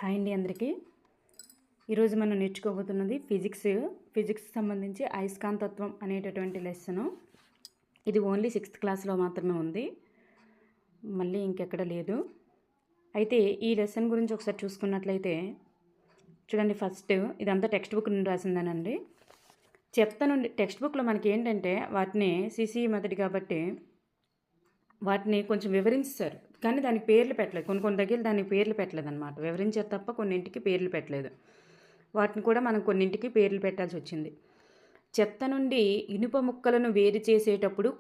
Hi అండి అందరికీ. ఈరోజు మనం నేర్చుకోబోతున్నది ఫిజిక్స్ సంబంధించి అయస్కాంతత్వం అనేటటువంటి లెసను. ఇది ఓన్లీ 6th క్లాస్లో మాత్రమే ఉంది, మళ్ళీ ఇంకెక్కడ లేదు. అయితే ఈ లెసన్ గురించి ఒకసారి చూసుకున్నట్లయితే చూడండి. ఫస్ట్ ఇదంతా టెక్స్ట్ బుక్ నుండి రాసిందానండి. చెత్త నుండి టెక్స్ట్ బుక్లో మనకి ఏంటంటే వాటిని సిసి మెథడ్ కాబట్టి వాటిని కొంచెం వివరించారు, కానీ దానికి పేర్లు పెట్టలేదు. కొన్ని దగ్గర దానికి పేర్లు పెట్టలేదు అనమాట. వివరించారు తప్ప కొన్నింటికి పేర్లు పెట్టలేదు. వాటిని కూడా మనం కొన్నింటికి పేర్లు పెట్టాల్సి వచ్చింది. చెత్త నుండి ఇనుప ముక్కలను వేరు చేసేటప్పుడు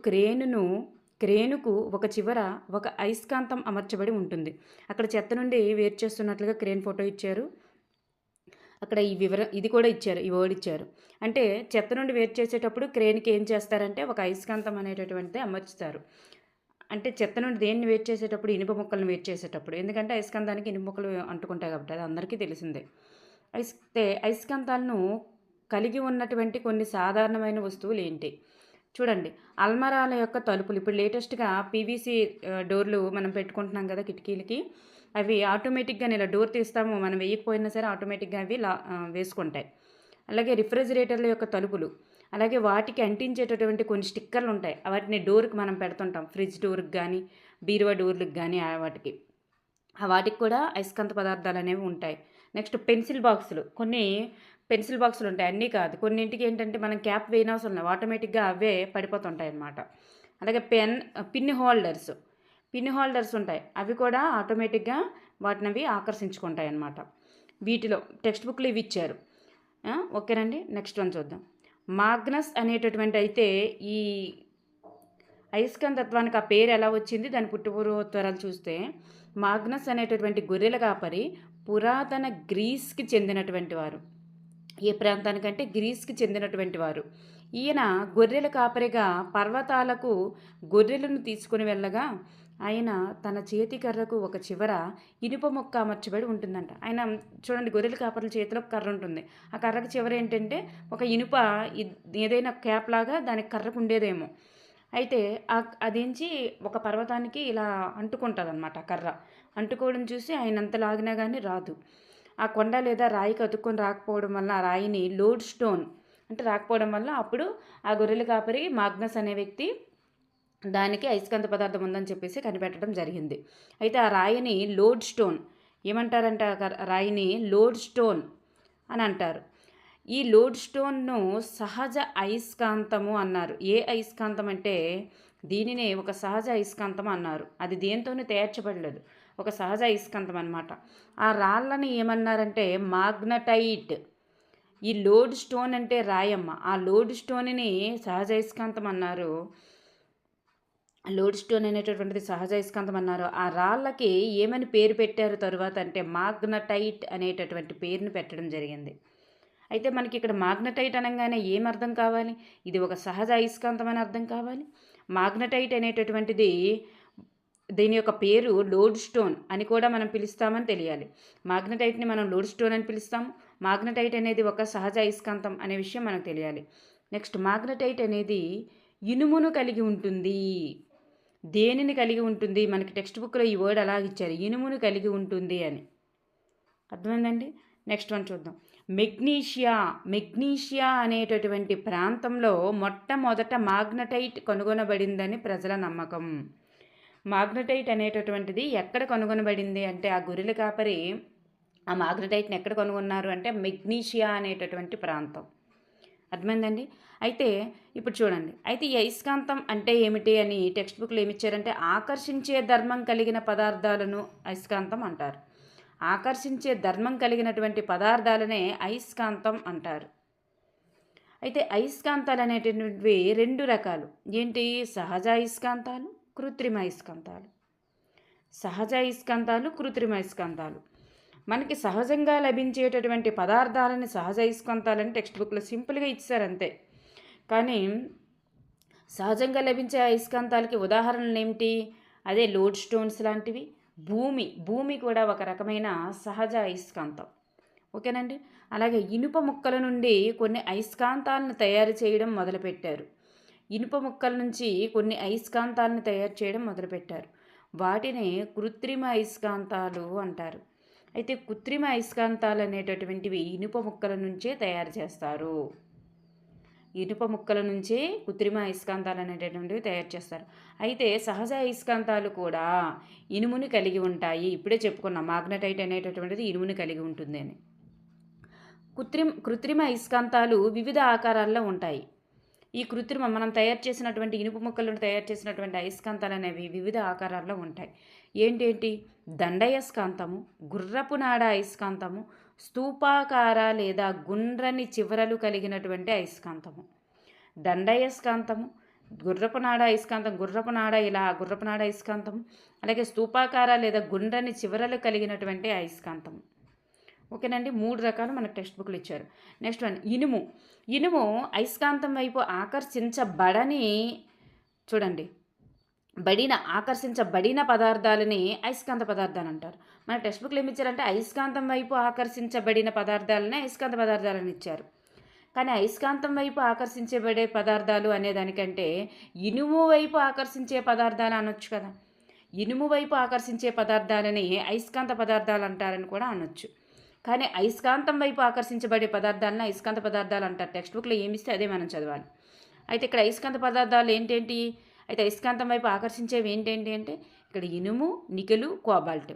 క్రేనుకు ఒక చివర ఒక అయస్కాంతం అమర్చబడి ఉంటుంది. అక్కడ చెత్త నుండి వేరు చేస్తున్నట్లుగా క్రేన్ ఫోటో ఇచ్చారు. అక్కడ ఇది కూడా ఇచ్చారు, ఈ వర్డ్ ఇచ్చారు. అంటే చెత్త నుండి వేరు చేసేటప్పుడు క్రేన్కి ఏం చేస్తారంటే ఒక అయస్కాంతం అనేటటువంటిది అమర్చుతారు. అంటే చెత్త నుండి దేన్ని వేరు చేసేటప్పుడు ఇనుప ముక్కలను వేరు చేసేటప్పుడు, ఎందుకంటే అయస్కాంతానికి ఇనుప ముక్కలు అంటుకుంటాయి కాబట్టి అది అందరికీ తెలిసిందే. అయస్కాంతాలను కలిగి ఉన్నటువంటి కొన్ని సాధారణమైన వస్తువులు ఏంటి చూడండి. అల్మరాల యొక్క తలుపులు, ఇప్పుడు లేటెస్ట్గా పీవీసీ డోర్లు మనం పెట్టుకుంటున్నాం కదా కిటికీలకి, అవి ఆటోమేటిక్గా ఇలా డోర్ తీస్తాము, మనం వేయకపోయినా సరే ఆటోమేటిక్గా అవి వేసుకుంటాయి. అలాగే రిఫ్రిజిరేటర్ల యొక్క తలుపులు, అలాగే వాటికి అంటించేటటువంటి కొన్ని స్టిక్కర్లు ఉంటాయి, వాటిని డోర్కి మనం పెడుతుంటాం, ఫ్రిడ్జ్ డోర్కి కానీ బీరువా డోర్లకు కానీ వాటికి కూడా అయస్కాంత పదార్థాలు అనేవి ఉంటాయి. నెక్స్ట్ పెన్సిల్ బాక్సులు ఉంటాయి, అన్నీ కాదు. కొన్నింటికి ఏంటంటే మనం క్యాప్ వేయనవసరం లేదు, ఆటోమేటిక్గా అవే పడిపోతుంటాయి అన్నమాట. అలాగే పిన్ హోల్డర్స్ ఉంటాయి, అవి కూడా ఆటోమేటిక్గా వాటిని ఆకర్షించుకుంటాయి అన్నమాట. వీటిలో టెక్స్ట్ బుక్లు ఇవి ఇచ్చారు. ఓకేనండి. నెక్స్ట్ వన్ చూద్దాం. మాగ్నస్ అనేటటువంటి అయితే ఈ అయస్కాంతత్వానికి ఆ పేరు ఎలా వచ్చింది, దాని పుట్టుపూర్వోత్తరాలు చూస్తే మాగ్నస్ అనేటటువంటి గొర్రెల కాపరి పురాతన గ్రీస్కి చెందినటువంటి వారు. ఏ ప్రాంతానికంటే గ్రీస్కి చెందినటువంటి వారు. ఈయన గొర్రెల కాపరిగా పర్వతాలకు గొర్రెలను తీసుకుని వెళ్ళగా ఆయన తన చేతి కర్రకు ఒక చివర ఇనుప మొక్క అమర్చబడి ఉంటుందంట. ఆయన చూడండి, గొర్రెల కాపర్ల చేతిలో కర్ర ఉంటుంది, ఆ కర్రకు చివర ఏంటంటే ఒక ఇనుప ఏదైనా క్యాప్ లాగా దానికి కర్రకు ఉండేదేమో. అయితే అదించి ఒక పర్వతానికి ఇలా అంటుకుంటుంది అనమాట. ఆ కర్ర అంటుకోవడం చూసి ఆయన అంత లాగినా కానీ రాదు. ఆ కొండ లేదా రాయికి అతుక్కొని రాకపోవడం వల్ల ఆ రాయిని లోడ్ స్టోన్ అంటే రాకపోవడం వల్ల అప్పుడు ఆ గొర్రెల కాపరి మాగ్నస్ అనే వ్యక్తి దానికి అయస్కాంత పదార్థం ఉందని చెప్పేసి కనిపెట్టడం జరిగింది. అయితే ఆ రాయిని లోడ్ స్టోన్ ఏమంటారంటే, రాయిని లోడ్ స్టోన్ అని అంటారు. ఈ లోడ్ స్టోన్ను సహజ అయస్కాంతము అన్నారు. ఏ అయస్కాంతం అంటే దీనినే ఒక సహజ అయస్కాంతం అన్నారు. అది దేంతోనూ తయార్చబడలేదు, ఒక సహజ అయస్కాంతం అన్నమాట. ఆ రాళ్ళని ఏమన్నారంటే మాగ్నటైట్. ఈ లోడ్ స్టోన్ అంటే రాయమ్మ, ఆ లోడ్ స్టోన్ని సహజ అయస్కాంతం అన్నారు. లోడ్ స్టోన్ అనేటటువంటిది సహజ అయస్కాంతం అన్నారు. ఆ రాళ్ళకి ఏమని పేరు పెట్టారు తరువాత అంటే మాగ్నటైట్ అనేటటువంటి పేరుని పెట్టడం జరిగింది. అయితే మనకి ఇక్కడ మాగ్నటైట్ అనగానే ఏమర్థం కావాలి, ఇది ఒక సహజ అయస్కాంతం అని అర్థం కావాలి. మాగ్నటైట్ అనేటటువంటిది దీని యొక్క పేరు లోడ్ స్టోన్ అని కూడా మనం పిలుస్తామని తెలియాలి. మాగ్నటైట్ని మనం లోడ్ స్టోన్ అని పిలుస్తాము, మాగ్నటైట్ అనేది ఒక సహజ అయస్కాంతం అనే విషయం మనకు తెలియాలి. నెక్స్ట్, మాగ్నటైట్ అనేది ఇనుమును కలిగి ఉంటుంది. దేనిని కలిగి ఉంటుంది, మనకి టెక్స్ట్ బుక్లో ఈ వర్డ్ అలా ఇచ్చారు, ఇనుమును కలిగి ఉంటుంది అని. అర్థమైందండి. నెక్స్ట్ వన్ చూద్దాం. మెగ్నీషియా అనేటటువంటి ప్రాంతంలో మొట్టమొదట మాగ్నటైట్ కనుగొనబడిందని ప్రజల నమ్మకం. మాగ్నటైట్ అనేటటువంటిది ఎక్కడ కనుగొనబడింది అంటే ఆ గొర్రెల కాపరి ఆ మాగ్నటైట్ని ఎక్కడ కనుగొన్నారు అంటే మెగ్నీషియా అనేటటువంటి ప్రాంతం. అర్థమైందండి. అయితే ఇప్పుడు చూడండి, అయితే ఈ అయస్కాంతం అంటే ఏమిటి అని టెక్స్ట్ బుక్లో ఏమిచ్చారంటే ఆకర్షించే ధర్మం కలిగిన పదార్థాలను అయస్కాంతం అంటారు. ఆకర్షించే ధర్మం కలిగినటువంటి పదార్థాలనే అయస్కాంతం అంటారు. అయితే అయస్కాంతాలు అనేటటువంటివి 2 రకాలు. ఏంటి? సహజ అయస్కాంతాలు, కృత్రిమ అయస్కాంతాలు. సహజ అయస్కాంతాలు, కృత్రిమ అయస్కాంతాలు. మనకి సహజంగా లభించేటటువంటి పదార్థాలని సహజ అయస్కాంతాలని టెక్స్ట్ బుక్లో సింపుల్గా ఇచ్చారు అంతే. కానీ సహజంగా లభించే అయస్కాంతాలకి ఉదాహరణలు ఏమిటి? అదే లోడ్ స్టోన్స్ లాంటివి. భూమి కూడా ఒక రకమైన సహజ అయస్కాంతం. ఓకేనండి. అలాగే ఇనుప ముక్కల నుండి కొన్ని అయస్కాంతాలను తయారు చేయడం మొదలుపెట్టారు. ఇనుప ముక్కల నుంచి కొన్ని అయస్కాంతాలను తయారు చేయడం మొదలుపెట్టారు. వాటిని కృత్రిమ అయస్కాంతాలు అంటారు. అయితే కృత్రిమ అయస్కాంతాలు అనేటటువంటివి ఇనుప ముక్కల నుంచే తయారు చేస్తారు. ఇనుప ముక్కల నుంచే కృత్రిమ అయస్కాంతాలు అనేటటువంటివి తయారు చేస్తారు. అయితే సహజ అయస్కాంతాలు కూడా ఇనుముని కలిగి ఉంటాయి. ఇప్పుడే చెప్పుకున్నాం మాగ్నటైట్ అనేటటువంటిది ఇనుముని కలిగి ఉంటుంది అని. కృత్రిమ అయస్కాంతాలు వివిధ ఆకారాల్లో ఉంటాయి. ఈ మనం తయారు చేసినటువంటి ఇనుప ముక్కలను తయారు చేసినటువంటి అయస్కాంతాలు అనేవి వివిధ ఆకారాల్లో ఉంటాయి. ఏంటేంటి? దండయస్కాంతము, గుర్రపు నాడ అయస్కాంతము, స్తూపాకార లేదా గుండ్రని చివరలు కలిగినటువంటి అయస్కాంతము. దండయస్కాంతము, గుర్రపు నాడ అయస్కాంతం, గుర్రపు నాడ అయస్కాంతము, అలాగే స్తూపాకార లేదా గుండ్రని చివరలు కలిగినటువంటి అయస్కాంతము. ఓకేనండి, 3 రకాలు మనకు టెక్స్ట్ బుక్లు ఇచ్చారు. నెక్స్ట్ వన్ ఇనుము అయస్కాంతం వైపు ఆకర్షించబడిన పదార్థాలని అయస్కాంత పదార్థాలు అంటారు. మన టెక్స్ట్ బుక్లు ఏమి ఇచ్చారంటే అయస్కాంతం వైపు ఆకర్షించబడిన పదార్థాలనే అయస్కాంత పదార్థాలని ఇచ్చారు. కానీ అయస్కాంతం వైపు ఆకర్షించబడే పదార్థాలు అనేదానికంటే ఇనుము వైపు ఆకర్షించే పదార్థాలు అనొచ్చు కదా. ఇనుము వైపు ఆకర్షించే పదార్థాలని అయస్కాంత పదార్థాలు అంటారని కూడా అనొచ్చు. కానీ అయస్కాంతం వైపు ఆకర్షించబడే పదార్థాలను అయస్కాంత పదార్థాలు అంటారు. టెక్స్ట్ బుక్లో ఏమిస్తే అదే మనం చదవాలి. అయితే ఇక్కడ అయస్కాంత పదార్థాలు ఏంటేంటి? అయితే అయస్కాంతం వైపు ఆకర్షించేవి ఏంటేంటి అంటే ఇక్కడ ఇనుము, నికెలు, కోబాల్ట్.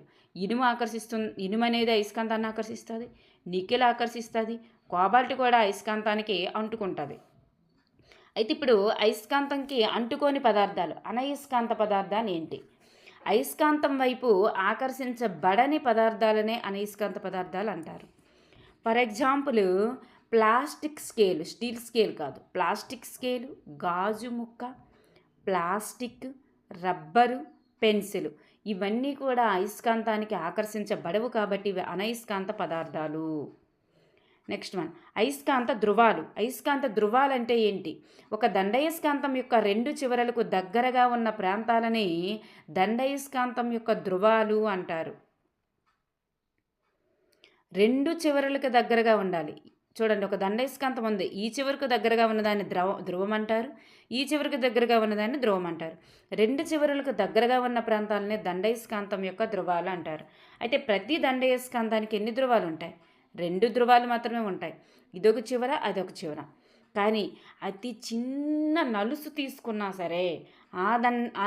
ఇనుము అనేది అయస్కాంతాన్ని ఆకర్షిస్తుంది, నికెల్ ఆకర్షిస్తుంది, కోబాల్ట్ కూడా అయస్కాంతానికి అంటుకుంటుంది. అయితే ఇప్పుడు అయస్కాంతంకి అంటుకోని పదార్థాలు, అనయస్కాంత పదార్థాలు ఏంటి? అయస్కాంతం వైపు ఆకర్షించబడని పదార్థాలనే అనయస్కాంత పదార్థాలు అంటారు. For example plastic scale, steel scale కాదు, ప్లాస్టిక్ స్కేలు, గాజు ముక్క, ప్లాస్టిక్, రబ్బరు, పెన్సిల్ ఇవన్నీ కూడా అయస్కాంతానికి ఆకర్షించబడవు కాబట్టి ఇవి అనయస్కాంత పదార్థాలు. నెక్స్ట్ వన్ అయస్కాంత ధృవాలు అంటే ఏంటి? ఒక దండయస్కాంతం యొక్క 2 చివరలకు దగ్గరగా ఉన్న ప్రాంతాలని దండయస్కాంతం యొక్క ధృవాలు అంటారు. 2 చివరలకు దగ్గరగా ఉండాలి. చూడండి, ఒక దండయస్కాంతం ఉంది, ఈ చివరకు దగ్గరగా ఉన్నదాన్ని ధ్రువం అంటారు, ఈ చివరికి దగ్గరగా ఉన్నదాన్ని ధ్రువం అంటారు. 2 చివరలకు దగ్గరగా ఉన్న ప్రాంతాలనే దండయస్కాంతం యొక్క ధృవాలు అంటారు. అయితే ప్రతి దండయస్కాంతానికి ఎన్ని ధృవాలు ఉంటాయి? 2 ధృవాలు మాత్రమే ఉంటాయి. ఇదొక చివర, అదొక చివర. కానీ అతి చిన్న నలుసు తీసుకున్నా సరే ఆ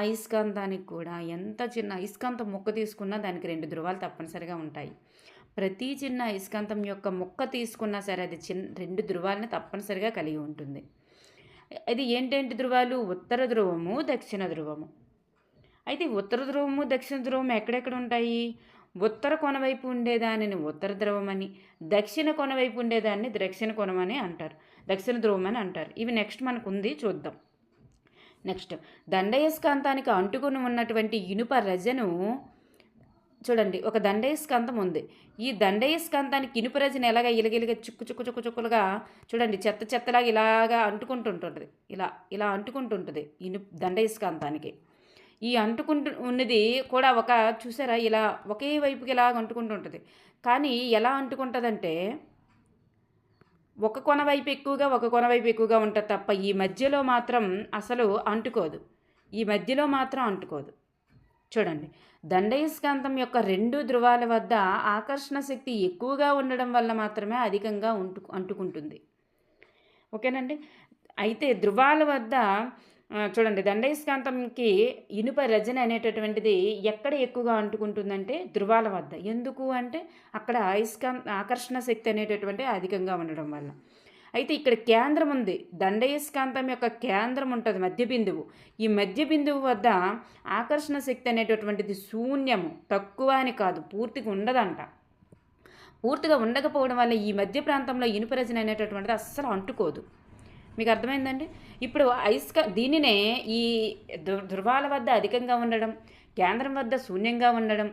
అయస్కాంతానికి కూడా ఎంత చిన్న అయస్కాంతం ముక్క తీసుకున్నా దానికి 2 ధృవాలు తప్పనిసరిగా ఉంటాయి. ప్రతి చిన్న అయస్కాంతం యొక్క ముక్క తీసుకున్నా సరే అది 2 ధృవాలని తప్పనిసరిగా కలిగి ఉంటుంది. అది ఏంటేంటి ధృవాలు? ఉత్తర ధ్రువము, దక్షిణ ధ్రువము. అయితే ఉత్తర ధ్రువము, దక్షిణ ధ్రువము ఎక్కడెక్కడ ఉంటాయి? ఉత్తర కొనవైపు ఉండేదానిని ఉత్తర ధ్రువం అని, దక్షిణ కొనవైపు ఉండేదాన్ని దక్షిణ కొనం అని అంటారు, దక్షిణ ధ్రువం అని అంటారు. ఇవి నెక్స్ట్ మనకు ఉంది, చూద్దాం. నెక్స్ట్ దండయస్కాంతానికి అంటుకుని ఉన్నటువంటి ఇనుప రజను. చూడండి, ఒక దండయస్కాంతం ఉంది. ఈ దండయస్కాంతానికి ఇనుప రజను ఎలాగ ఇలగిలిగా చుక్కులుగా చూడండి, చెత్తలాగా ఇలాగా అంటుకుంటుంటుంది, ఇలా అంటుకుంటుంటుంది దండయస్కాంతానికి. ఈ అంటుకుంటూ ఉన్నది కూడా చూసారా, ఇలా ఒకే వైపుకి ఇలాగ అంటుకుంటూ ఉంటుంది. కానీ ఎలా అంటుకుంటుందంటే ఒక కొన వైపు ఎక్కువగా ఉంటుంది తప్ప ఈ మధ్యలో మాత్రం అసలు అంటుకోదు. చూడండి, దండయస్కాంతం యొక్క 2 ధృవాల వద్ద ఆకర్షణ శక్తి ఎక్కువగా ఉండడం వల్ల మాత్రమే అధికంగా అంటుకుంటుంది. ఓకేనండి. అయితే ధృవాల వద్ద చూడండి, దండయస్కాంతంకి ఇనుప రజన అనేటటువంటిది ఎక్కడ ఎక్కువగా అంటుకుంటుందంటే ధృవాల వద్ద. ఎందుకు అంటే అక్కడ ఆకర్షణ శక్తి అనేటటువంటి అధికంగా ఉండడం వల్ల. అయితే ఇక్కడ కేంద్రం ఉంది, దండయస్కాంతం యొక్క కేంద్రం ఉంటుంది, మధ్య బిందువు. ఈ మధ్య బిందువు వద్ద ఆకర్షణ శక్తి అనేటటువంటిది శూన్యము, తక్కువ అని కాదు, పూర్తిగా ఉండదంట. పూర్తిగా ఉండకపోవడం వల్ల ఈ మధ్య ప్రాంతంలో ఇనుప రజన అనేటటువంటిది అస్సలు అంటుకోదు. మీకు అర్థమైందండి? ఇప్పుడు దీనినే ఈ ధృవాల వద్ద అధికంగా ఉండడం, కేంద్రం వద్ద శూన్యంగా ఉండడం,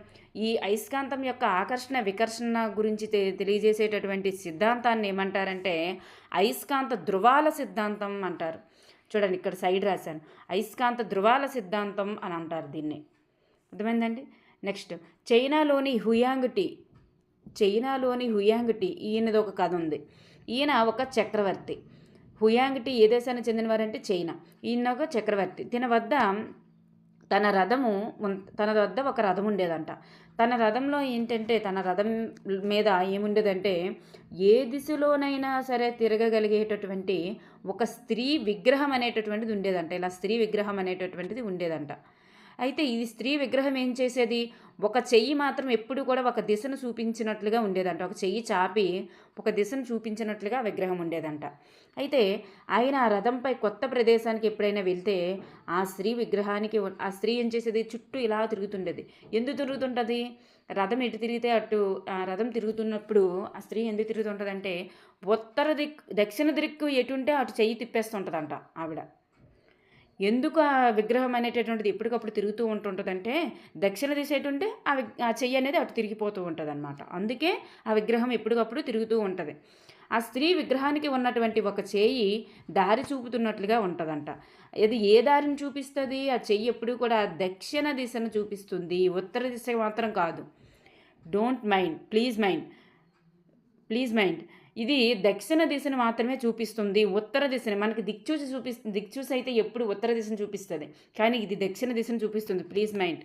ఈ అయస్కాంతం యొక్క ఆకర్షణ వికర్షణ గురించి తెలియజేసేటటువంటి సిద్ధాంతాన్ని ఏమంటారంటే అయస్కాంత ధృవాల సిద్ధాంతం అంటారు. చూడండి, ఇక్కడ సైడ్ రాశాను, అయస్కాంత ధృవాల సిద్ధాంతం అని అంటారు దీన్ని. అర్థమైందండి? నెక్స్ట్ చైనాలోని హుయాంగ్ టీ ఈయనది ఒక కథ ఉంది. ఈయన ఒక చక్రవర్తి. హుయాంగ్ టీ ఏ దేశానికి చెందినవారంటే చైనా. ఈయన ఒక చక్రవర్తి. తన వద్ద ఒక రథం ఉండేదంట. తన రథంలో ఏంటంటే, తన రథం మీద ఏముండేదంటే, ఏ దిశలోనైనా సరే తిరగగలిగేటటువంటి ఒక స్త్రీ విగ్రహం అనేటటువంటిది ఉండేదంట. ఇలా స్త్రీ విగ్రహం అనేటటువంటిది ఉండేదంట. అయితే ఈ స్త్రీ విగ్రహం ఏం చేసేది, ఒక చెయ్యి మాత్రం ఎప్పుడు కూడా ఒక దిశను చూపించినట్లుగా ఉండేదంట. ఒక చెయ్యి చాపి ఒక దిశను చూపించినట్లుగా విగ్రహం ఉండేదంట. అయితే ఆయన ఆ రథంపై కొత్త ప్రదేశానికి ఎప్పుడైనా వెళ్తే ఆ స్త్రీ విగ్రహానికి ఆ స్త్రీ ఏం చేసేది, చుట్టూ ఇలా తిరుగుతుండేది. ఎందుకు తిరుగుతుంటుంది, రథం ఎటు తిరిగితే అటు ఆ రథం తిరుగుతున్నప్పుడు ఆ స్త్రీ ఎందుకు తిరుగుతుంటుందంటే, దక్షిణ దిక్కు ఎటుంటే అటు చెయ్యి తిప్పేస్తుంటుందంట ఆవిడ. ఎందుకు ఆ విగ్రహం అనేటటువంటిది ఎప్పటికప్పుడు తిరుగుతూ ఉంటుంటుందంటే, దక్షిణ దిశ ఎటుంటే ఆ చెయ్యి అనేది అటు తిరిగిపోతూ ఉంటుంది అనమాట. అందుకే ఆ విగ్రహం ఎప్పటికప్పుడు తిరుగుతూ ఉంటుంది. ఆ స్త్రీ విగ్రహానికి ఉన్నటువంటి ఒక చేయి దారి చూపుతున్నట్లుగా ఉంటుందంట. ఇది ఏ దారిని చూపిస్తుంది, ఆ చెయ్యి ఎప్పుడు కూడా దక్షిణ దిశను చూపిస్తుంది, ఉత్తర దిశ మాత్రం కాదు. Don't mind, please mind. ఇది దక్షిణ దిశను మాత్రమే చూపిస్తుంది, ఉత్తర దిశని మనకి దిక్చూసి అయితే ఎప్పుడు ఉత్తర దిశను చూపిస్తుంది, కానీ ఇది దక్షిణ దిశను చూపిస్తుంది. ప్లీజ్ మైండ్,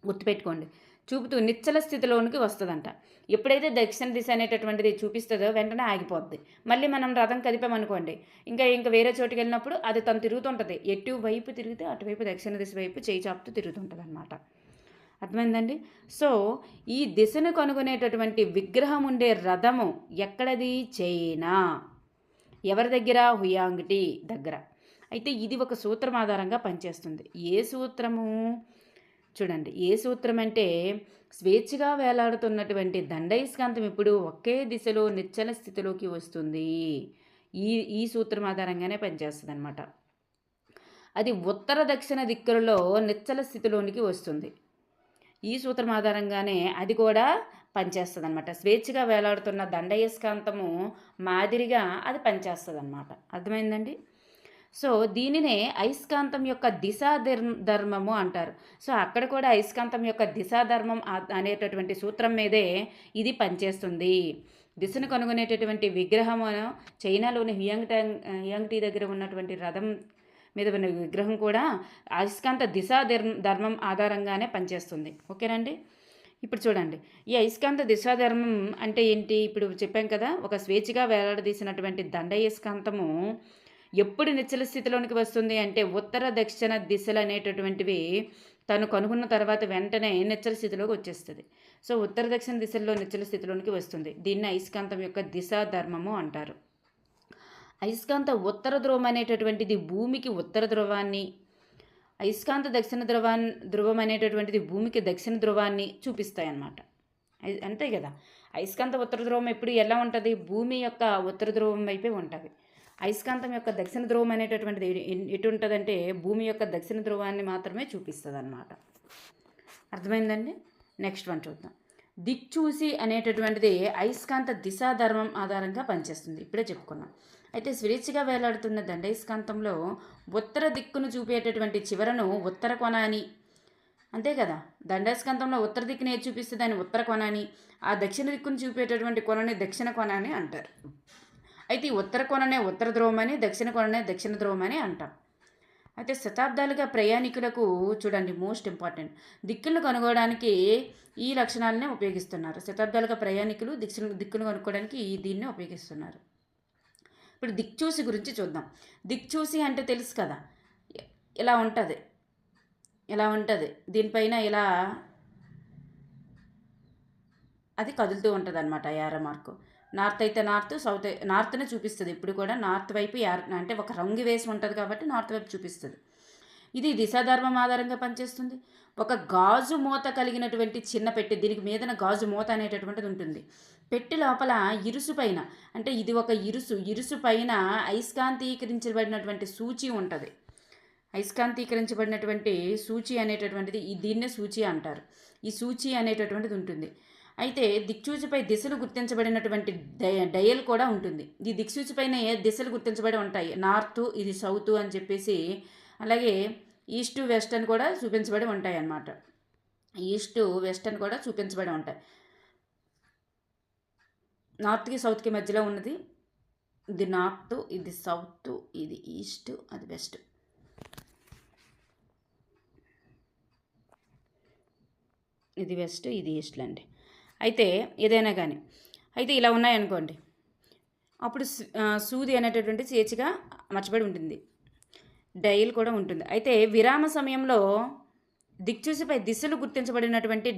గుర్తుపెట్టుకోండి. చూపుతూ నిశ్చల స్థితిలోనికి వస్తుందంట. ఎప్పుడైతే దక్షిణ దిశ అనేటటువంటిది చూపిస్తుందో వెంటనే ఆగిపోద్ది. మళ్ళీ మనం రథం కదిపామనుకోండి, ఇంకా వేరే చోటుకి వెళ్ళినప్పుడు అది తను తిరుగుతుంటుంది. ఎటువైపు తిరిగితే అటువైపు దక్షిణ దిశ వైపు చేయి చాపుతూ తిరుగుతుంటుంది అనమాట. అర్థమైందండి. సో ఈ దిశను కనుగొనేటటువంటి విగ్రహం ఉండే రథము ఎక్కడది, చైనా. ఎవరి దగ్గర, హుయాంగ్టీ దగ్గర. అయితే ఇది ఒక సూత్రం ఆధారంగా పనిచేస్తుంది. ఏ సూత్రము చూడండి, ఏ సూత్రం అంటే, స్వేచ్ఛగా వేలాడుతున్నటువంటి దండయస్కాంతం ఇప్పుడు ఒకే దిశలో నిశ్చల స్థితిలోకి వస్తుంది. ఈ సూత్రం ఆధారంగానే పనిచేస్తుంది అనమాట. అది ఉత్తర దక్షిణ దిక్కులలో నిశ్చల స్థితిలోనికి వస్తుంది. ఈ సూత్రం ఆధారంగానే అది కూడా పనిచేస్తుంది అనమాట. స్వేచ్ఛగా వేలాడుతున్న దండయస్కాంతము మాదిరిగా అది పనిచేస్తుంది అనమాట. అర్థమైందండి. సో దీనినే అయస్కాంతం యొక్క దిశాధర్మము అంటారు. సో అక్కడ కూడా అయస్కాంతం యొక్క దిశాధర్మం అనేటటువంటి సూత్రం మీదే ఇది పనిచేస్తుంది. దిశను కనుగొనేటటువంటి విగ్రహము చైనాలోని హ్యుయాంగ్టీ దగ్గర ఉన్నటువంటి రథం మీద ఉన్న విగ్రహం కూడా అయస్కాంత ధర్మం ఆధారంగానే పనిచేస్తుంది. ఓకేనండి. ఇప్పుడు చూడండి, ఈ అయస్కాంత దిశాధర్మం అంటే ఏంటి, ఇప్పుడు చెప్పాం కదా, ఒక స్వేచ్ఛగా వేలాడదీసినటువంటి దండయస్కాంతము ఎప్పుడు నిశ్చల స్థితిలోనికి వస్తుంది అంటే, ఉత్తర దక్షిణ దిశలు అనేటటువంటివి తను కనుగొన్న తర్వాత వెంటనే నిశ్చల స్థితిలోకి వచ్చేస్తుంది. సో ఉత్తర దక్షిణ దిశల్లో నిశ్చల స్థితిలోనికి వస్తుంది. దీన్ని అయస్కాంతం యొక్క దిశాధర్మము అంటారు. అయస్కాంత ఉత్తర ధ్రువం అనేటటువంటిది భూమికి ఉత్తర ధ్రువాన్ని, అయస్కాంత దక్షిణ ధ్రువం అనేటటువంటిది భూమికి దక్షిణ ధ్రువాన్ని చూపిస్తాయి అన్నమాట. అంతే కదా. అయస్కాంత ఉత్తర ధ్రువం ఎప్పుడు ఎలా ఉంటుంది, భూమి యొక్క ఉత్తర ధ్రువం వైపే ఉంటుంది. అయస్కాంతం యొక్క దక్షిణ ధ్రువం అనేటటువంటిది ఎటు ఉంటుందంటే, భూమి యొక్క దక్షిణ ధ్రువాన్ని మాత్రమే చూపిస్తుంది అన్నమాట. అర్థమైందండి. నెక్స్ట్ వన్ చూద్దాం. దిక్చూసి అనేటటువంటిది అయస్కాంత దిశాధర్మం ఆధారంగా పనిచేస్తుంది. ఇప్పుడే చెప్పుకున్నాం. అయితే స్వేచ్ఛగా వేలాడుతున్న దండయస్కాంతంలో ఉత్తర దిక్కును చూపేటటువంటి చివరను ఉత్తర కొన అని, అంతే కదా, దండయస్కాంతంలో ఉత్తర దిక్కుని ఏది చూపిస్తే దాన్ని ఉత్తర కొన అని, ఆ దక్షిణ దిక్కును చూపేటటువంటి కొనని దక్షిణ కొన అని అంటారు. అయితే ఈ ఉత్తర కొననే ఉత్తర ధ్రువం అని, దక్షిణ కొననే దక్షిణ ధ్రువం అని అంటాం. అయితే శతాబ్దాలుగా ప్రయాణికులకు చూడండి, మోస్ట్ ఇంపార్టెంట్, దిక్కులను కనుగొనడానికి ఈ లక్షణాలనే ఉపయోగిస్తున్నారు. శతాబ్దాలుగా ప్రయాణికులు దిక్కును కనుక్కోవడానికి దీన్నే ఉపయోగిస్తున్నారు. ఇప్పుడు దిక్చూసి గురించి చూద్దాం. దిక్చూసి అంటే తెలుసు కదా, ఇలా ఉంటుంది, దీనిపైన ఇలా అది కదులుతూ ఉంటుంది అనమాట. యారో మార్కు నార్త్ అయితే నార్త్నే చూపిస్తుంది. ఇప్పుడు కూడా నార్త్ వైపు అంటే ఒక రంగు వేసి ఉంటుంది కాబట్టి నార్త్ వైపు చూపిస్తుంది. ఇది దిశాధర్మం ఆధారంగా పనిచేస్తుంది. ఒక గాజు మూత కలిగినటువంటి చిన్న పెట్టె, దీనికి మీదన గాజు మూత అనేటటువంటిది ఉంటుంది. పెట్టె లోపల ఇరుసు పైన, అంటే ఇది ఒక ఇరుసు పైన అయస్కాంతీకరించబడినటువంటి సూచి ఉంటుంది. అయస్కాంతీకరించబడినటువంటి సూచి అనేటటువంటిది దీన్నే సూచి అంటారు. ఈ సూచి అనేటటువంటిది ఉంటుంది. అయితే దిక్సూచిపై దిశలు గుర్తించబడినటువంటి డయల్ కూడా ఉంటుంది. ఈ దిక్సూచిపైన దిశలు గుర్తించబడి ఉంటాయి. నార్త్, ఇది సౌత్ అని చెప్పేసి, అలాగే ఈస్ట్ వెస్ట్ అని కూడా చూపించబడి ఉంటాయి అన్నమాట. ఈస్ట్ వెస్ట్ అని కూడా చూపించబడి ఉంటాయి. నార్త్కి సౌత్కి మధ్యలో ఉన్నది ఇది నార్త్, ఇది సౌత్, ఇది ఈస్ట్, అది వెస్ట్. ఇది వెస్ట్, ఇది ఈస్ట్లు అండి. అయితే ఏదైనా కానీ అయితే ఇలా ఉన్నాయనుకోండి, అప్పుడు సూది అనేటటువంటి స్వేచ్ఛగా అమర్చబడి ఉంటుంది. డయల్ కూడా ఉంటుంది. అయితే విరామ సమయంలో దిక్చూసిపై దిశలు గుర్తించబడినటువంటి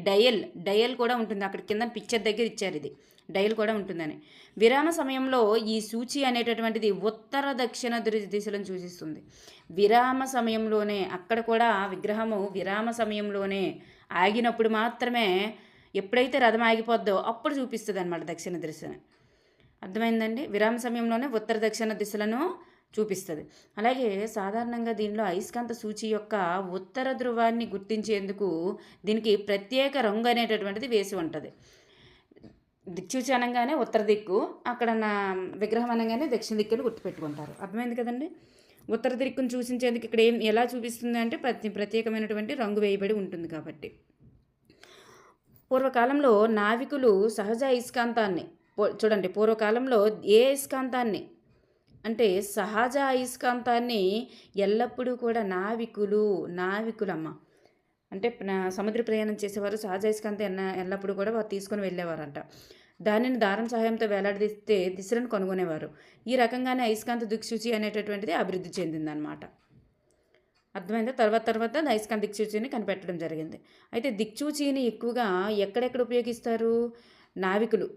డయల్ కూడా ఉంటుంది. అక్కడ కింద పిక్చర్ దగ్గర ఇచ్చారు, ఇది డయల్ కూడా ఉంటుందని. విరామ సమయంలో ఈ సూచి అనేటటువంటిది ఉత్తర దక్షిణ దిశలను సూచిస్తుంది. విరామ సమయంలోనే, అక్కడ కూడా విగ్రహము విరామ సమయంలోనే ఆగినప్పుడు మాత్రమే, ఎప్పుడైతే రథం ఆగిపోద్దో అప్పుడు చూపిస్తుంది అనమాట దక్షిణ దిశని. అర్థమైందండి? విరామ సమయంలోనే ఉత్తర దక్షిణ దిశలను చూపిస్తుంది. అలాగే సాధారణంగా దీనిలో అయస్కాంత సూచి యొక్క ఉత్తర ధ్రువాన్ని గుర్తించేందుకు దీనికి ప్రత్యేక రంగు అనేటటువంటిది వేసి ఉంటుంది. దిక్సూచి అనగానే ఉత్తర దిక్కు, అక్కడ నా విగ్రహం అనగానే దక్షిణ దిక్కును గుర్తుపెట్టుకుంటారు. అర్థమైంది కదండి? ఉత్తర దిక్కును సూచించేందుకు ఇక్కడ ఎలా చూపిస్తుంది అంటే ప్రత్యేకమైనటువంటి రంగు వేయబడి ఉంటుంది కాబట్టి. పూర్వకాలంలో నావికులు సహజ అయస్కాంతాన్ని చూడండి, పూర్వకాలంలో ఏ అయస్కాంతాన్ని అంటే సహజ అయస్కాంతాన్ని ఎల్లప్పుడూ కూడా నావికులమ్మ అంటే సముద్ర ప్రయాణం చేసేవారు సహజ అయస్కాంతం ఎల్లప్పుడూ కూడా వారు తీసుకొని వెళ్ళేవారంట. దానిని దారం సహాయంతో వేలాడదీస్తే దిశలను కనుగొనేవారు. ఈ రకంగానే అయస్కాంత దిక్సూచి అనేటటువంటిది అభివృద్ధి చెందిందనమాట. అర్థమైందా? తర్వాత అయస్కాంత దిక్సూచిని కనిపెట్టడం జరిగింది. అయితే దిక్సూచిని ఎక్కువగా ఎక్కడెక్కడ ఉపయోగిస్తారు? నావికులు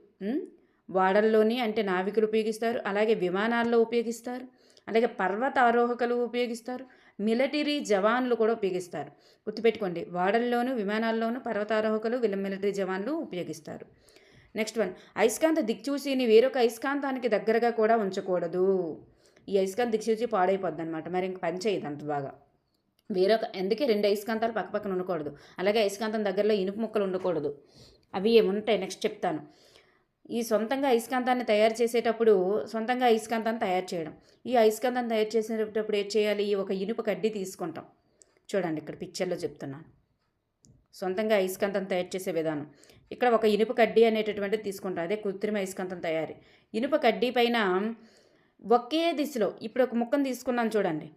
వాడల్లోని అంటే నావికులు ఉపయోగిస్తారు, అలాగే విమానాల్లో ఉపయోగిస్తారు, అలాగే పర్వత ఆరోహకులు ఉపయోగిస్తారు, మిలిటరీ జవాన్లు కూడా ఉపయోగిస్తారు. గుర్తుపెట్టుకోండి, వాడల్లోనూ విమానాల్లోనూ పర్వతారోహకులు మిలిటరీ జవాన్లు ఉపయోగిస్తారు. నెక్స్ట్ వన్, అయస్కాంత దిక్సూచిని వేరొక అయస్కాంతానికి దగ్గరగా కూడా ఉంచకూడదు. ఈ అయస్కాంత దిక్సూచి పాడైపోద్ది అనమాట, మరి ఇంక పని చేయదు అంత బాగా. అందుకే 2 అయస్కాంతాలు పక్కపక్కన ఉండకూడదు. అలాగే అయస్కాంతం దగ్గరలో ఇనుప ముక్కలు ఉండకూడదు. అవి ఏముంటాయి నెక్స్ట్ చెప్తాను. ఈ సొంతంగా అయస్కాంతాన్ని తయారు చేసేటప్పుడు సొంతంగా అయస్కాంతాన్ని తయారు చేయడం. ఈ అయస్కాంతాన్ని తయారు చేసేటప్పుడు ఏం చేయాలి? ఒక ఇనుప కడ్డీ తీసుకుంటాం. చూడండి, ఇక్కడ పిక్చర్లో చెప్తున్నాను సొంతంగా అయస్కాంతం తయారు చేసే విధానం. ఇక్కడ ఒక ఇనుప కడ్డీ అనేటటువంటిది తీసుకుంటాం, అదే కృత్రిమ అయస్కాంతం తయారీ. ఇనుప కడ్డీ పైన ఒకే దిశలో, ఇప్పుడు ఒక ముక్కను తీసుకున్నాం చూడండి,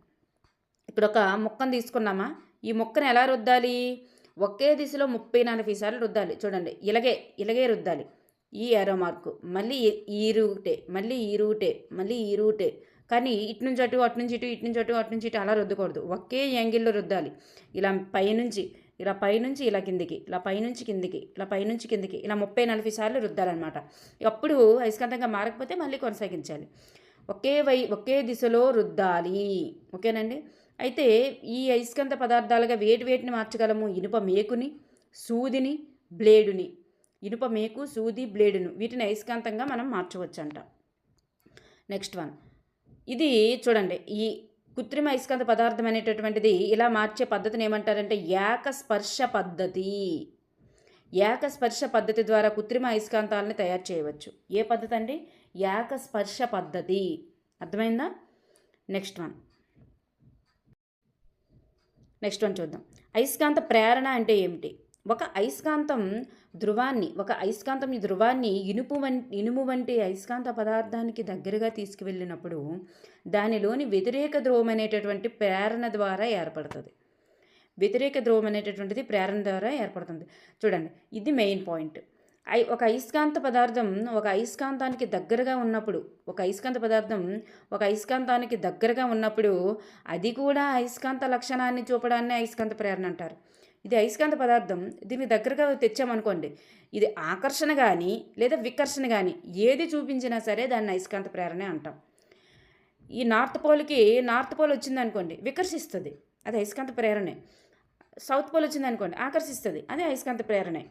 ఇక్కడ ఒక ముక్కను తీసుకున్నామా, ఈ ముక్కను ఎలా రుద్దాలి? ఒకే దిశలో 34 సార్లు రుద్దాలి. చూడండి, ఇలాగే రుద్దాలి. ఈ ఏరో మార్కు, మళ్ళీ ఈ రూటే, మళ్ళీ ఈ రూటే, మళ్ళీ ఈ రూటే. కానీ ఇటు నుంచి అటు, అటు నుంచి ఇటు, ఇటు నుంచి అటు, అటు నుంచి ఇటు అలా రుద్దకూడదు. ఒకే యాంగిల్లో రుద్దాలి. ఇలా పైనుంచి ఇలా కిందికి, ఇలా పైనుంచి కిందికి, ఇలా పైనుంచి కిందికి, ఇలా 30-40 సార్లు రుద్దాలన్నమాట. అప్పుడు అయస్కాంతంగా మారకపోతే మళ్ళీ కొనసాగించాలి. ఒకే దిశలో రుద్దాలి. ఓకేనండి? అయితే ఈ అయస్కాంత పదార్థాలుగా వేటిని మార్చగలము? ఇనుప మేకుని, సూదిని, బ్లేడుని. ఇనుప మేకు, సూది, బ్లేడును, వీటిని అయస్కాంతంగా మనం మార్చవచ్చు అంట. నెక్స్ట్ వన్, ఇది చూడండి, ఈ కృత్రిమ అయస్కాంత పదార్థం అనేటటువంటిది ఇలా మార్చే పద్ధతిని ఏమంటారంటే ఏకస్పర్శ పద్ధతి. ఏకస్పర్శ పద్ధతి ద్వారా కృత్రిమ అయస్కాంతాలను తయారు చేయవచ్చు. ఏ పద్ధతి అండి? ఏకస్పర్శ పద్ధతి. అర్థమైందా? నెక్స్ట్ వన్ చూద్దాం. అయస్కాంత ప్రేరణ అంటే ఏమిటి? ఒక అయస్కాంతం ధృవాన్ని ఇనుము వంటి అయస్కాంత పదార్థానికి దగ్గరగా తీసుకువెళ్ళినప్పుడు దానిలోని వ్యతిరేక ధ్రువం అనేటటువంటి ప్రేరణ ద్వారా ఏర్పడుతుంది. చూడండి, ఇది మెయిన్ పాయింట్. ఒక అయస్కాంత పదార్థం ఒక అయస్కాంతానికి దగ్గరగా ఉన్నప్పుడు అది కూడా అయస్కాంత లక్షణాన్ని చూపడాన్ని అయస్కాంత ప్రేరణ అంటారు. ఇది అయస్కాంత పదార్థం, దీనికి దగ్గరగా తెచ్చామనుకోండి, ఇది ఆకర్షణ కానీ లేదా వికర్షణ కానీ ఏది చూపించినా సరే దాన్ని అయస్కాంత ప్రేరణే అంటాం. ఈ నార్త్ పోల్ వచ్చిందనుకోండి, వికర్షిస్తుంది, అది అయస్కాంత ప్రేరణే. సౌత్ పోల్ వచ్చిందనుకోండి, ఆకర్షిస్తుంది, అది అయస్కాంత ప్రేరణే.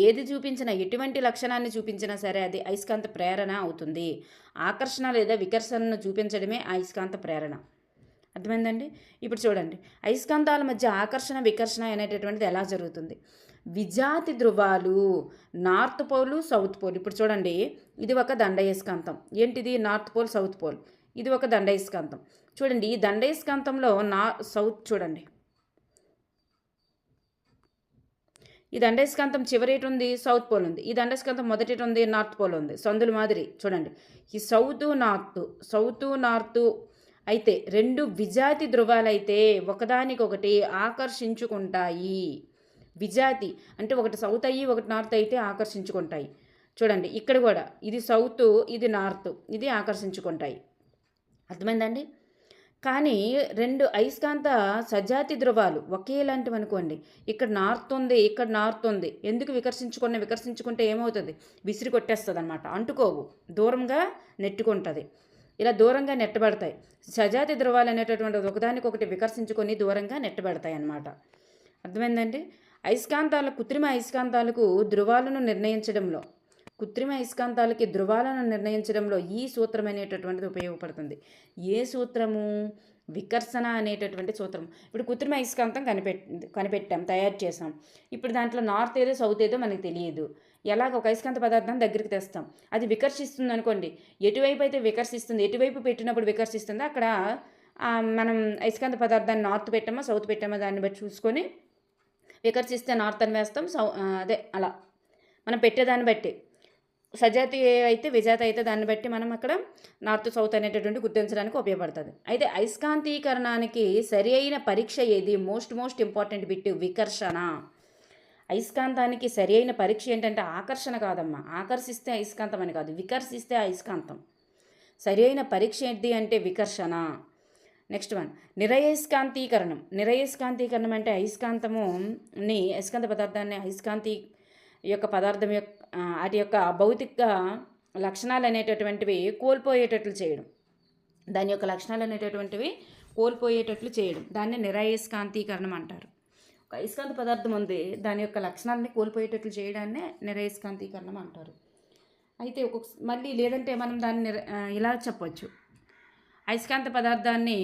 ఏది చూపించినా, ఎటువంటి లక్షణాన్ని చూపించినా సరే అది అయస్కాంత ప్రేరణ అవుతుంది. ఆకర్షణ లేదా వికర్షణను చూపించడమే అయస్కాంత ప్రేరణ. అర్థమైందండి? ఇప్పుడు చూడండి, అయస్కాంతాల మధ్య ఆకర్షణ వికర్షణ అనేటటువంటిది ఎలా జరుగుతుంది? విజాతి ధృవాలు, నార్త్ పోలు, సౌత్ పోల్. ఇప్పుడు చూడండి, ఇది ఒక దండయస్కాంతం. ఏంటిది? North pole, south pole. ఇది ఒక దండయస్కాంతం. చూడండి, ఈ దండయస్కాంతంలో సౌత్ చూడండి, ఈ దండయస్కాంతం చివరేటు ఉంది? సౌత్ పోల్ ఉంది. ఈ దండయస్కాంతం మొదటి ఉంది? నార్త్ పోల్ ఉంది. సందుల మాదిరి చూడండి, ఈ సౌత్ నార్త్ అయితే 2 విజాతి ధృవాలైతే ఒకదానికొకటి ఆకర్షించుకుంటాయి. విజాతి అంటే ఒకటి సౌత్ అయ్యి ఒకటి నార్త్ అయితే ఆకర్షించుకుంటాయి. చూడండి ఇక్కడ కూడా ఇది సౌత్, ఇది నార్త్, ఇది ఆకర్షించుకుంటాయి. అర్థమైందండి? కానీ 2 అయస్కాంత సజాతి ధృవాలు ఒకేలాంటివి అనుకోండి. ఇక్కడ నార్త్ ఉంది, ఇక్కడ నార్త్ ఉంది. ఎందుకు వికర్షించుకుంటే ఏమవుతుంది? విసిరి కొట్టేస్తుంది అనమాట. అంటుకోవు, దూరంగా నెట్టుకుంటుంది. ఇలా దూరంగా నెట్టబడతాయి. సజాతి ధృవాలు అనేటటువంటిది ఒకదానికొకటి వికర్షించుకొని దూరంగా నెట్టబడతాయి అన్నమాట. అర్థమైందండి? కృత్రిమ అయస్కాంతాలకు ధృవాలను నిర్ణయించడంలో ఈ సూత్రం అనేటటువంటిది ఉపయోగపడుతుంది. ఏ సూత్రము? వికర్షణ అనేటటువంటి సూత్రం. ఇప్పుడు కృత్రిమ అయస్కాంతం కనిపెట్టాం, తయారు చేసాం. ఇప్పుడు దాంట్లో నార్త్ ఏదో సౌత్ ఏదో మనకు తెలియదు. ఎలాగ ఒక అయస్కాంత పదార్థాన్ని దగ్గరికి తెస్తాం, అది వికర్షిస్తుంది అనుకోండి. ఎటువైపు అయితే వికర్షిస్తుంది, ఎటువైపు పెట్టినప్పుడు వికర్షిస్తుందో అక్కడ మనం అయస్కాంత పదార్థాన్ని నార్త్ పెట్టామో సౌత్ పెట్టామో దాన్ని బట్టి చూసుకొని వికర్షిస్తే నార్త్ అని వేస్తాం, అలా మనం పెట్టేదాన్ని బట్టి. సజాతి అయితే విజాతి అయితే దాన్ని బట్టి మనం అక్కడ నార్త్ సౌత్ అనేటటువంటి గుర్తించడానికి ఉపయోగపడుతుంది. అయితే అయస్కాంతీకరణానికి సరి అయిన పరీక్ష ఏది? మోస్ట్ ఇంపార్టెంట్ బిట్ వికర్షణ. అయస్కాంతానికి సరి అయిన పరీక్ష ఏంటంటే ఆకర్షణ కాదమ్మా. ఆకర్షిస్తే అయస్కాంతం అని కాదు, వికర్షిస్తే అయస్కాంతం. సరి అయిన పరీక్ష ఏంటి అంటే వికర్షణ. నెక్స్ట్ వన్ నిరయస్కాంతీకరణం అంటే అయస్కాంత పదార్థాన్ని పదార్థం యొక్క వాటి యొక్క భౌతిక లక్షణాలు అనేటటువంటివి కోల్పోయేటట్లు చేయడం. దాన్ని నిరయస్కాంతీకరణం అంటారు. ఒక అయస్కాంత పదార్థం ఉంది, దాని యొక్క లక్షణాలని కోల్పోయేటట్లు చేయడాన్నే నిరయస్కాంతీకరణం అంటారు. అయితే మళ్ళీ లేదంటే మనం దాన్ని ఇలా చెప్పవచ్చు. అయస్కాంత పదార్థాన్ని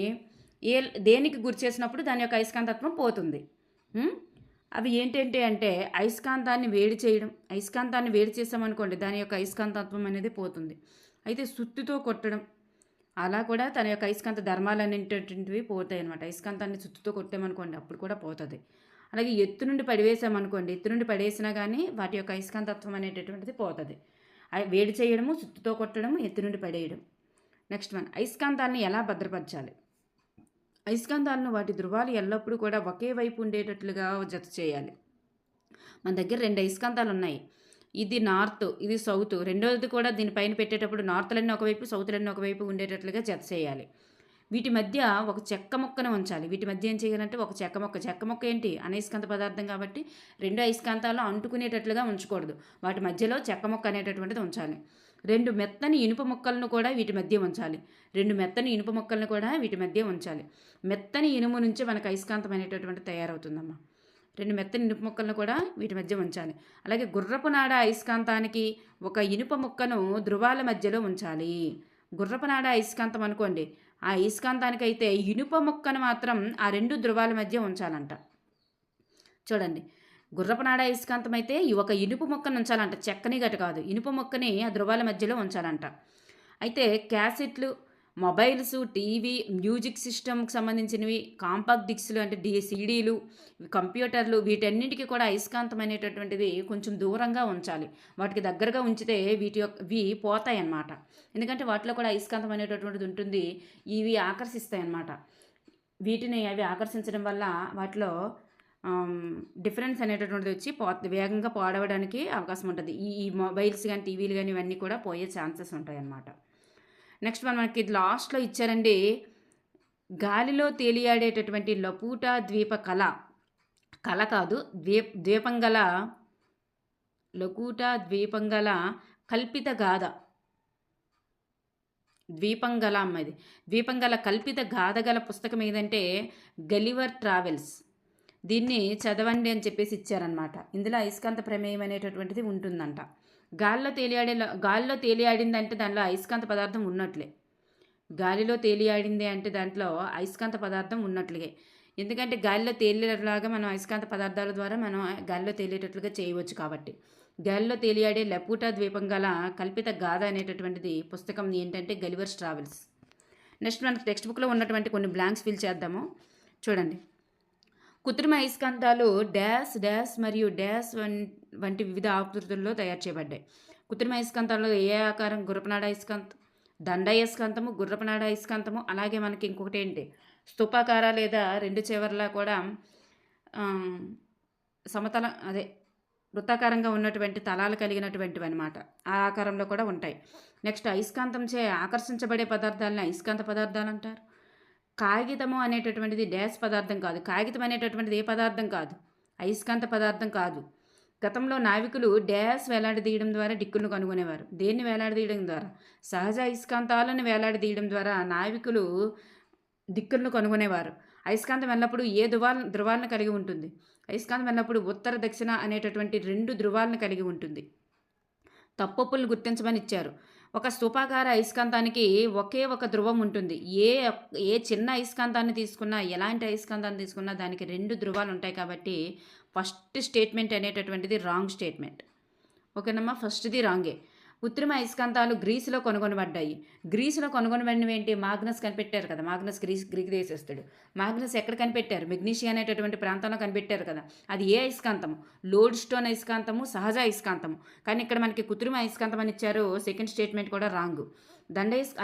దేనికి గురి చేసినప్పుడు దాని యొక్క అయస్కాంతత్వం పోతుంది. అవి ఏంటంటే అంటే అయస్కాంతాన్ని వేడి చేసామనుకోండి దాని యొక్క అయస్కాంతత్వం అనేది పోతుంది. అయితే సుత్తితో కొట్టడం అలా కూడా తన యొక్క అయస్కాంత ధర్మాలు అనేటటువంటివి పోతాయి అన్నమాట. అయస్కాంతాన్ని సుత్తితో కొట్టామనుకోండి అప్పుడు కూడా పోతుంది. అలాగే ఎత్తు నుండి పడేసినా కానీ వాటి యొక్క అయస్కాంతత్వం అనేటటువంటిది పోతుంది. వేడి చేయడము, సుత్తితో కొట్టడము, ఎత్తు నుండి పడేయడం. నెక్స్ట్ వన్ అయస్కాంతాన్ని ఎలా భద్రపరచాలి? అయస్కాంతాలను వాటి ధృవాలు ఎల్లప్పుడూ కూడా ఒకే వైపు ఉండేటట్లుగా జత చేయాలి. మన దగ్గర 2 అయస్కాంతాలు ఉన్నాయి, ఇది నార్త్, ఇది సౌత్. రెండోది కూడా దీనిపైన పెట్టేటప్పుడు నార్త్లన్నీ ఒకవైపు, సౌత్లన్నీ ఒకవైపు ఉండేటట్లుగా జత చేయాలి. వీటి మధ్య ఒక చెక్క మొక్కను ఉంచాలి. వీటి మధ్య ఏం చేయాలంటే ఒక చెక్క మొక్క ఏంటి? అనయస్కాంత పదార్థం కాబట్టి 2 అయస్కాంతాలు అంటుకునేటట్లుగా ఉంచకూడదు. వాటి మధ్యలో చెక్క మొక్క అనేటటువంటిది ఉంచాలి. 2 మెత్తని ఇనుప మొక్కలను కూడా వీటి మధ్య ఉంచాలి. మెత్తని ఇనుము నుంచి మనకు అయస్కాంతం అనేటటువంటి తయారవుతుందమ్మా. 2 మెత్తని ఇనుప మొక్కలను కూడా వీటి మధ్య ఉంచాలి. అలాగే గుర్రపు నాడ అయస్కాంతానికి ఒక ఇనుప మొక్కను ధృవాల మధ్యలో ఉంచాలి. గుర్రపు నాడ అయస్కాంతం అనుకోండి, ఆ అయస్కాంతానికి అయితే ఇనుప మొక్కను మాత్రం ఆ 2 ధృవాల మధ్య ఉంచాలంట. చూడండి, గుర్రపనాడ అయస్కాంతం అయితే ఒక ఇనుప మొక్కను ఉంచాలంట, చెక్కని గట కాదు, ఇనుప మొక్కని ఆ ధృవాల మధ్యలో ఉంచాలంట. అయితే క్యాసెట్లు, మొబైల్స్, టీవీ, మ్యూజిక్ సిస్టమ్కి సంబంధించినవి, కాంపాక్ట్ డిస్క్లు అంటే సీడీలు, కంప్యూటర్లు, వీటన్నిటికీ కూడా అయస్కాంతం అనేటటువంటిది కొంచెం దూరంగా ఉంచాలి. వాటికి దగ్గరగా ఉంచితే ఇవి పోతాయి అన్నమాట. ఎందుకంటే వాటిలో కూడా అయస్కాంతం అనేటటువంటిది ఉంటుంది. ఇవి ఆకర్షిస్తాయి అన్నమాట. అవి ఆకర్షించడం వల్ల వాటిలో డిఫరెన్స్ అనేటటువంటిది వచ్చి వేగంగా పాడవడానికి అవకాశం ఉంటుంది. ఈ మొబైల్స్ కానీ టీవీలు కానీ ఇవన్నీ కూడా పోయే ఛాన్సెస్ ఉంటాయి అన్నమాట. నెక్స్ట్ మనకి లాస్ట్లో ఇచ్చారండి, గాలిలో తేలియాడేటటువంటి లపూట ద్వీప కళ కాదు, ద్వీపంగల లకూట ద్వీపంగల కల్పిత గాథ, ద్వీపంగల కల్పిత గాథ గల పుస్తకం ఏదంటే గలివర్ ట్రావెల్స్. దీన్ని చదవండి అని చెప్పేసి ఇచ్చారనమాట. ఇందులో అయస్కాంత ప్రమేయం అనేటటువంటిది ఉంటుందంట. గాలిలో తేలియాడింది అంటే దానిలో అయస్కాంత పదార్థం ఉన్నట్లే. గాలిలో తేలియాడింది అంటే దాంట్లో అయస్కాంత పదార్థం ఉన్నట్లుగే. ఎందుకంటే గాలిలో తేలేలాగా మనం అయస్కాంత పదార్థాల ద్వారా మనం గాలిలో తేలేటట్లుగా చేయవచ్చు. కాబట్టి గాలిలో తేలియాడే లపూట ద్వీపం గల కల్పిత గాథ అనేటటువంటిది పుస్తకం ఏంటంటే గలివర్స్ ట్రావెల్స్. నెక్స్ట్ మనకి టెక్స్ట్ బుక్లో ఉన్నటువంటి కొన్ని బ్లాంక్స్ ఫిల్ చేద్దాము. చూడండి, కృత్రిమ అయస్కాంతాలు డాష్ డాష్ మరియు డాష్ వంటి వివిధ ఆకృతుల్లో తయారు చేయబడ్డాయి. కృత్రిమ అయస్కాంతాల్లో ఏ ఆకారం? గుర్రపనాడ అయస్కాంతం, దండయస్కాంతము, గుర్రపనాడ అయస్కాంతము. అలాగే మనకి ఇంకొకటి ఏంటి, స్తూపాకార లేదా 2 చివర్లా కూడా సమతల అదే వృత్తాకారంగా ఉన్నటువంటి తలాలు కలిగినటువంటివి అనమాట. ఆ ఆకారంలో కూడా ఉంటాయి. నెక్స్ట్ అయస్కాంతంచే ఆకర్షించబడే పదార్థాలని అయస్కాంత పదార్థాలు అంటారు. కాగితము అనేటటువంటిది డ్యాష్ పదార్థం కాదు. కాగితం అనేటటువంటిది ఏ పదార్థం కాదు, అయస్కాంత పదార్థం కాదు. గతంలో నావికులు డ్యాష్ వేలాడదీయడం ద్వారా దిక్కులను కనుగొనేవారు. దేన్ని వేలాడదీయడం ద్వారా? సహజ అయస్కాంతాలను వేలాడదీయడం ద్వారా నావికులు దిక్కులను కనుగొనేవారు. అయస్కాంతం ఎల్లప్పుడూ ఏ ధృవాలను కలిగి ఉంటుంది? అయస్కాంతం ఎల్లప్పుడూ ఉత్తర దక్షిణ అనేటటువంటి 2 ధృవాలను కలిగి ఉంటుంది. తప్పొప్పులను గుర్తించమని ఇచ్చారు. ఒక స్థూపాకార అయస్కాంతానికి ఒకే ఒక ధ్రువం ఉంటుంది. ఏ చిన్న అయస్కాంతాన్ని తీసుకున్నా, ఎలాంటి అయస్కాంతాన్ని తీసుకున్నా దానికి 2 ధృవాలు ఉంటాయి. కాబట్టి ఫస్ట్ స్టేట్మెంట్ అనేటటువంటిది రాంగ్ స్టేట్మెంట్. ఓకేనమ్మా, ఫస్ట్ది రాంగే. కృత్రిమ అయస్కాంతాలు గ్రీసులో కనుగొనబడ్డాయి. గ్రీసులో కనుగొనబడినవి ఏంటి? మాగ్నస్ కనిపెట్టారు కదా. Magnus Greek దేశస్థుడు. మాగ్నస్ ఎక్కడ కనిపెట్టారు? మెగ్నీషియా అనేటటువంటి ప్రాంతంలో కనిపెట్టారు కదా. అది ఏ అయస్కాంతము? లోడ్ స్టోన్ అయస్కాంతము, సహజ అయస్కాంతము. కానీ ఇక్కడ మనకి కృత్రిమ అయస్కాంతం అని ఇచ్చారు. సెకండ్ స్టేట్మెంట్ కూడా రాంగ్.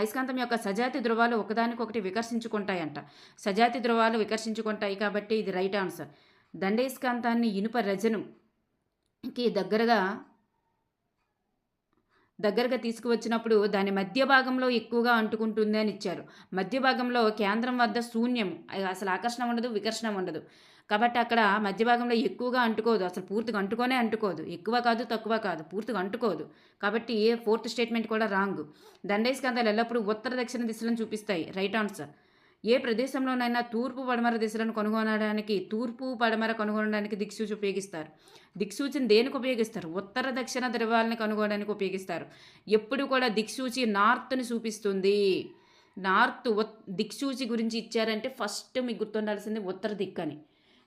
అయస్కాంతం యొక్క సజాతి ధ్రువాలు ఒకదానికొకటి వికర్షించుకుంటాయంట. సజాతి ధ్రువాలు వికర్షించుకుంటాయి కాబట్టి ఇది రైట్ ఆన్సర్. దండయస్కాంతాన్ని ఇనుప రజనుకి దగ్గరగా తీసుకువచ్చినప్పుడు దాని మధ్య భాగంలో ఎక్కువగా అంటుకుంటుంది అని ఇచ్చారు. మధ్య భాగంలో కేంద్రం వద్ద శూన్యం, అసలు ఆకర్షణ ఉండదు, వికర్షణ ఉండదు. కాబట్టి అక్కడ మధ్య భాగంలో ఎక్కువగా అంటుకోదు, అసలు పూర్తిగా అంటుకోదు. ఎక్కువ కాదు, తక్కువ కాదు, పూర్తిగా అంటుకోదు. కాబట్టి ఫోర్త్ స్టేట్మెంట్ కూడా రాంగ్. దండయస్కాంతాలు ఎల్లప్పుడూ ఉత్తర దక్షిణ దిశలను చూపిస్తాయి. Right answer. ఏ ప్రదేశంలోనైనా తూర్పు పడమర దిశలను కనుగొనడానికి దిక్సూచి ఉపయోగిస్తారు. దిక్సూచిని దేనికి ఉపయోగిస్తారు? ఉత్తర దక్షిణ ధ్రువాలను కనుగొనడానికి ఉపయోగిస్తారు. ఎప్పుడు కూడా దిక్సూచి నార్త్ని చూపిస్తుంది. దిక్సూచి గురించి ఇచ్చారంటే ఫస్ట్ మీకు గుర్తుండాల్సింది ఉత్తర దిక్కు అని.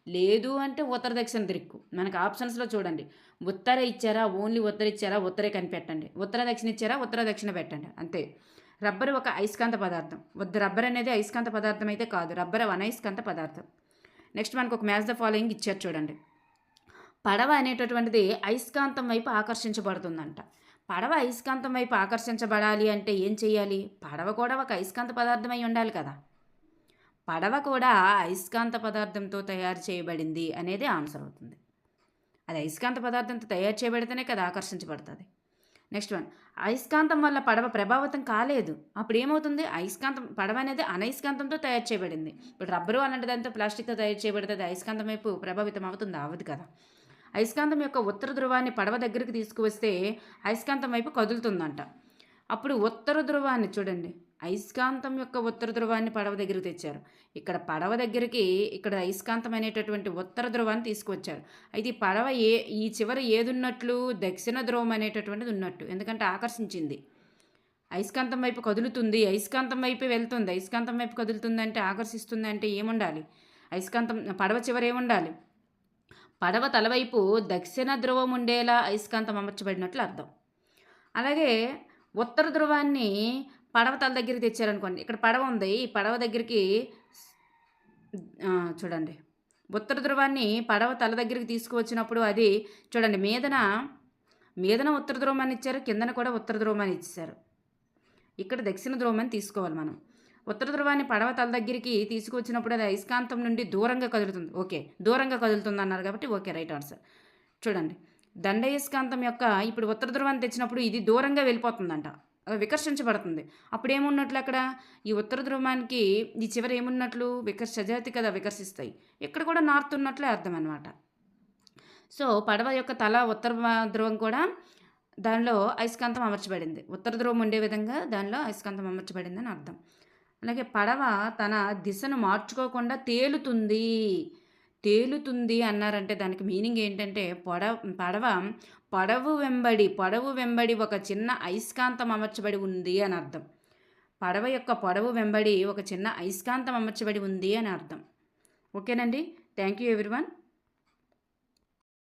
లేదు అంటే ఉత్తర దక్షిణ దిక్కు. మనకు ఆప్షన్స్లో చూడండి. ఉత్తర ఇచ్చారా, ఓన్లీ ఉత్తర ఇచ్చారా, ఉత్తరే కనిపెట్టండి. ఉత్తర దక్షిణ ఇచ్చారా, ఉత్తర దక్షిణ పెట్టండి, అంతే. రబ్బరు ఒక అయస్కాంత పదార్థం. రబ్బర్ అనేది అయస్కాంత పదార్థం అయితే కాదు, రబ్బర్ అనయస్కాంత పదార్థం. నెక్స్ట్ మనకు ఒక మ్యాచ్ ద ఫాలోయింగ్ ఇచ్చారు చూడండి. పడవ అనేటటువంటిది అయస్కాంతం వైపు ఆకర్షించబడుతుందంట. పడవ అయస్కాంతం వైపు ఆకర్షించబడాలి అంటే ఏం చేయాలి? పడవ కూడా ఒక అయస్కాంత పదార్థం అయి ఉండాలి కదా. పడవ కూడా అయస్కాంత పదార్థంతో తయారు చేయబడింది అనేది ఆన్సర్ అవుతుంది. అది అయస్కాంత పదార్థంతో తయారు చేయబడితేనే కదా ఆకర్షించబడుతుంది. నెక్స్ట్ వన్, అయస్కాంతం వల్ల పడవ ప్రభావితం కాలేదు. అప్పుడు ఏమవుతుంది? పడవ అనేది అనయస్కాంతంతో తయారు చేయబడింది. ఇప్పుడు రబ్బరు అలాంటి దాంతో ప్లాస్టిక్తో తయారు చేయబడుతుంది. అయస్కాంతం వైపు ప్రభావితం అవుతుంది? అవ్వదు కదా. అయస్కాంతం యొక్క ఉత్తర ధ్రువాన్ని పడవ దగ్గరికి తీసుకువస్తే అయస్కాంతం వైపు కదులుతుందంట. అప్పుడు ఉత్తర ధ్రువాన్ని చూడండి, అయస్కాంతం యొక్క ఉత్తర ధ్రువాన్ని పడవ దగ్గరికి తెచ్చారు. ఇక్కడ అయస్కాంతం అనేటటువంటి ఉత్తర ధ్రువాన్ని తీసుకువచ్చారు. అయితే పడవ ఈ చివర ఏది ఉన్నట్లు? దక్షిణ ధ్రువం అనేటటువంటిది ఉన్నట్టు. ఎందుకంటే ఆకర్షించింది. అయస్కాంతం వైపు కదులుతుంది, అయస్కాంతం వైపు వెళ్తుంది. అయస్కాంతం వైపు కదులుతుంది అంటే ఆకర్షిస్తుంది అంటే ఏముండాలి? పడవ చివర ఏముండాలి? పడవ తలవైపు దక్షిణ ధ్రువం ఉండేలా అయస్కాంతం అమర్చబడినట్లు అర్థం. అలాగే ఉత్తర ధ్రువాన్ని పడవ తల దగ్గరికి తెచ్చారనుకోండి. ఇక్కడ పడవ ఉంది, ఈ పడవ దగ్గరికి చూడండి, ఉత్తర ధ్రువాన్ని పడవ తల దగ్గరికి తీసుకువచ్చినప్పుడు అది చూడండి, మీదన ఉత్తర ధ్రువం అని ఇచ్చారు, కిందన కూడా ఉత్తర ధ్రువం అని ఇచ్చారు. ఇక్కడ దక్షిణ ధ్రువం అని తీసుకోవాలి మనం. ఉత్తర ధ్రువాన్ని పడవ తల దగ్గరికి తీసుకువచ్చినప్పుడు అది అయస్కాంతం నుండి దూరంగా కదులుతుంది. ఓకే, దూరంగా కదులుతుంది అన్నారు కాబట్టి ఓకే, రైట్ ఆన్సర్. చూడండి, దండయస్కాంతం యొక్క ఇప్పుడు ఉత్తర ధ్రువాన్ని తెచ్చినప్పుడు ఇది దూరంగా వెళ్ళిపోతుందంట, వికర్షించబడుతుంది. అప్పుడు ఏమున్నట్లు అక్కడ? ఈ ఉత్తర ధ్రువానికి ఈ చివరి ఏమున్నట్లు? సజాతి కదా, వికర్షిస్తాయి. ఇక్కడ కూడా నార్త్ ఉన్నట్లే అర్థం అనమాట. సో పడవ యొక్క తల ఉత్తర ధ్రువం కూడా దానిలో అయస్కాంతం అమర్చబడింది. ఉత్తర ధ్రువం ఉండే విధంగా దానిలో అయస్కాంతం అమర్చబడింది అని అర్థం. అలాగే పడవ తన దిశను మార్చుకోకుండా తేలుతుంది అన్నారంటే దానికి మీనింగ్ ఏంటంటే పొడవు వెంబడి ఒక చిన్న అయస్కాంతం అమర్చబడి ఉంది అని అర్థం. పడవ యొక్క పొడవు వెంబడి ఒక చిన్న అయస్కాంతం అమర్చబడి ఉంది అని అర్థం. ఓకేనండి, థ్యాంక్ యూ ఎవ్రీవన్.